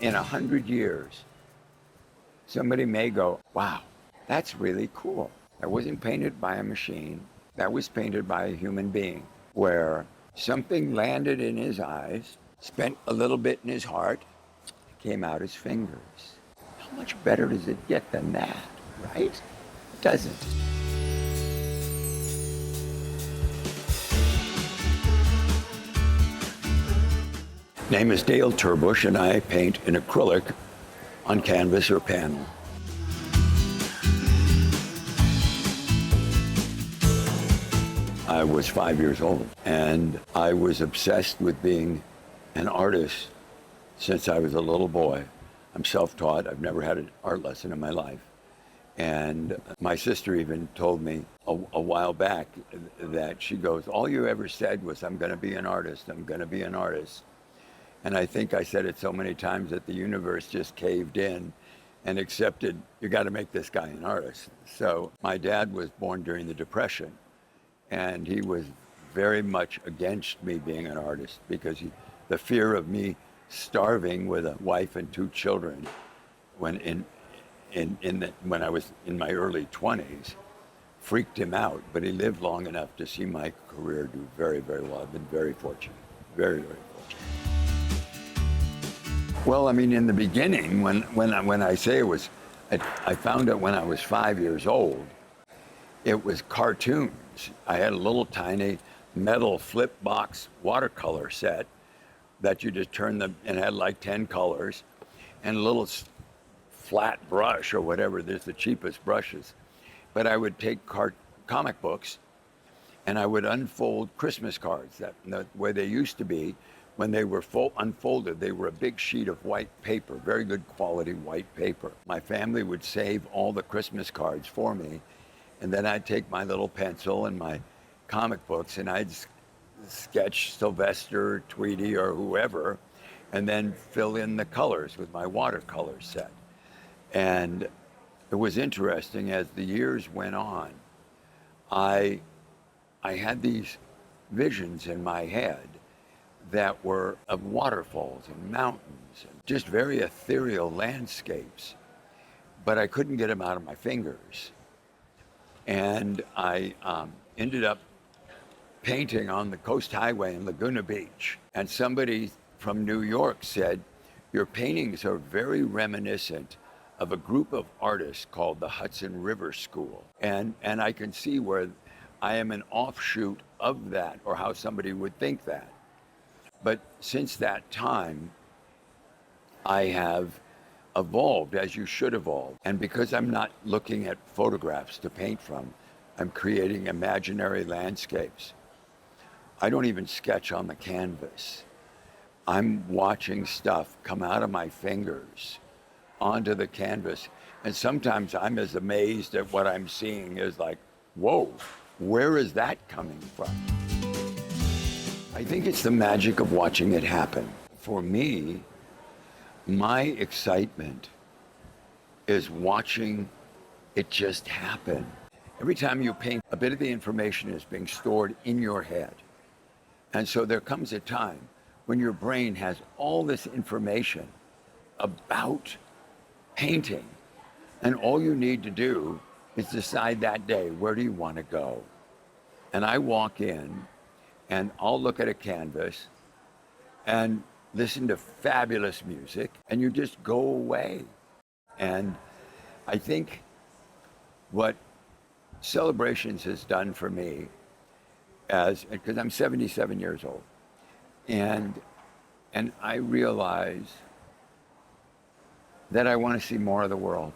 in 100 years, somebody may go, wow, that's really cool. That wasn't painted by a machine. That was painted by a human being, where something landed in his eyes, spent a little bit in his heart, came out his fingers. How much better does it get than that, right? It doesn't. Name is Dale Terbush, and I paint in acrylic on canvas or panel. I was 5 years old, and I was obsessed with being an artist since I was a little boy. I'm self-taught. I've never had an art lesson in my life. And my sister even told me a while back that she goes, all you ever said was, I'm going to be an artist. I'm going to be an artist. And I think I said it so many times that the universe just caved in and accepted, you got to make this guy an artist. So my dad was born during the Depression, and he was very much against me being an artist because the fear of me starving with a wife and 2 children when I was in my early 20s freaked him out. But he lived long enough to see my career do very, very well. I've been very fortunate, very, very fortunate. Well, I mean, in the beginning, when I say it was, I found out when I was 5 years old, it was cartoons. I had a little tiny metal flip box watercolor set that you just turned them and had like 10 colors and a little flat brush or whatever. There's the cheapest brushes. But I would take comic books and I would unfold Christmas cards the way they used to be. When they were unfolded, they were a big sheet of white paper, very good quality white paper. My family would save all the Christmas cards for me, and then I'd take my little pencil and my comic books and I'd sketch Sylvester, Tweety, or whoever, and then fill in the colors with my watercolor set. And it was interesting, as the years went on, I had these visions in my head that were of waterfalls and mountains and just very ethereal landscapes, but I couldn't get them out of my fingers. And I ended up painting on the Coast Highway in Laguna Beach. And somebody from New York said, your paintings are very reminiscent of a group of artists called the Hudson River School. And I can see where I am an offshoot of that, or how somebody would think that. But since that time, I have evolved as you should evolve. And because I'm not looking at photographs to paint from, I'm creating imaginary landscapes. I don't even sketch on the canvas. I'm watching stuff come out of my fingers onto the canvas. And sometimes I'm as amazed at what I'm seeing as like, whoa, where is that coming from? I think it's the magic of watching it happen. For me, my excitement is watching it just happen. Every time you paint, a bit of the information is being stored in your head. And so there comes a time when your brain has all this information about painting, and all you need to do is decide that day, where do you want to go? And I walk in and I'll look at a canvas and listen to fabulous music, and you just go away. And I think what Celebrations has done for me, because I'm 77 years old, and I realize that I want to see more of the world.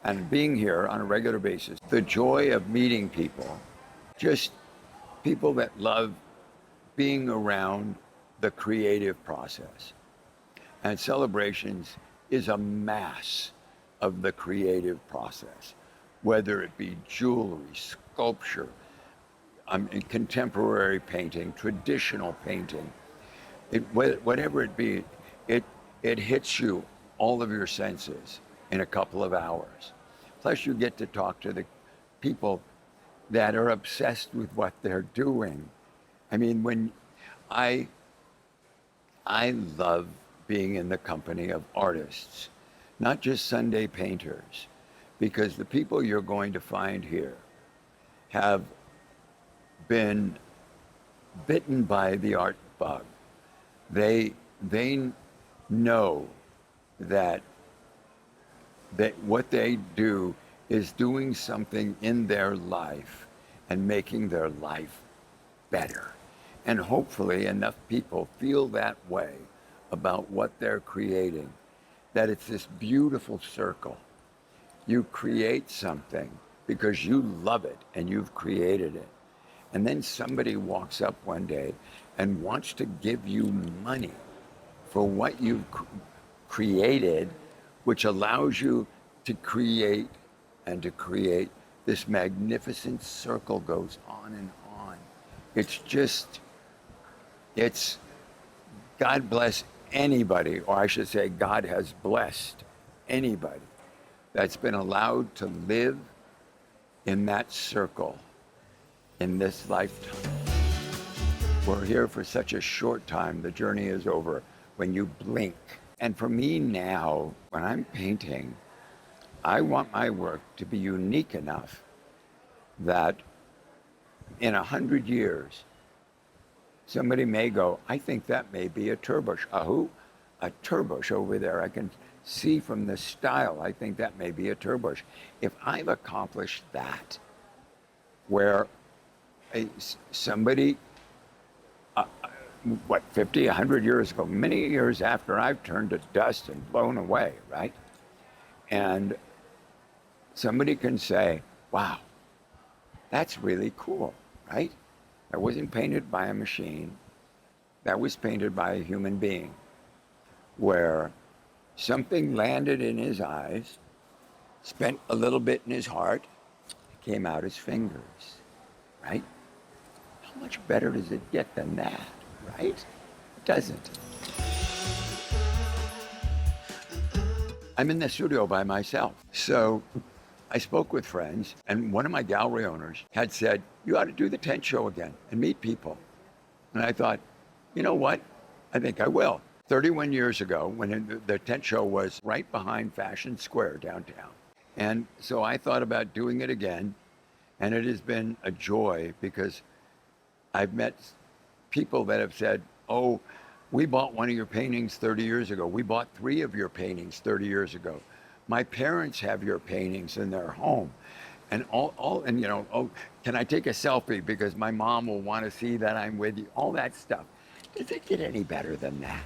And being here on a regular basis, the joy of meeting people, just people that love being around the creative process. And Celebrations is a mass of the creative process, whether it be jewelry, sculpture, contemporary painting, traditional painting, whatever it be, it hits you, all of your senses, in a couple of hours. Plus you get to talk to the people that are obsessed with what they're doing. I mean, when I love being in the company of artists, not just Sunday painters, because the people you're going to find here have been bitten by the art bug. They know that what they do is doing something in their life and making their life better. And hopefully enough people feel that way about what they're creating, that it's this beautiful circle. You create something because you love it and you've created it. And then somebody walks up one day and wants to give you money for what you've created, which allows you to create and to create. This magnificent circle goes on and on. It's God bless anybody, or I should say God has blessed anybody that's been allowed to live in that circle in this lifetime. We're here for such a short time. The journey is over when you blink. And for me now, when I'm painting, I want my work to be unique enough that in 100 years, somebody may go, I think that may be a Terbush. A who? A Terbush over there. I can see from the style, I think that may be a Terbush. If I've accomplished that, where somebody, 50, 100 years ago, many years after I've turned to dust and blown away, right? And somebody can say, wow, that's really cool, right? That wasn't painted by a machine. That was painted by a human being, where something landed in his eyes, spent a little bit in his heart, came out his fingers, right? How much better does it get than that, right? It doesn't. I'm in the studio by myself. So I spoke with friends, and one of my gallery owners had said, you ought to do the tent show again and meet people. And I thought, you know what? I think I will. 31 years ago, when the tent show was right behind Fashion Square downtown. And so I thought about doing it again, and it has been a joy because I've met people that have said, oh, we bought one of your paintings 30 years ago. We bought 3 of your paintings 30 years ago. My parents have your paintings in their home. And and you know, oh, can I take a selfie because my mom will want to see that I'm with you? All that stuff. Does it get any better than that?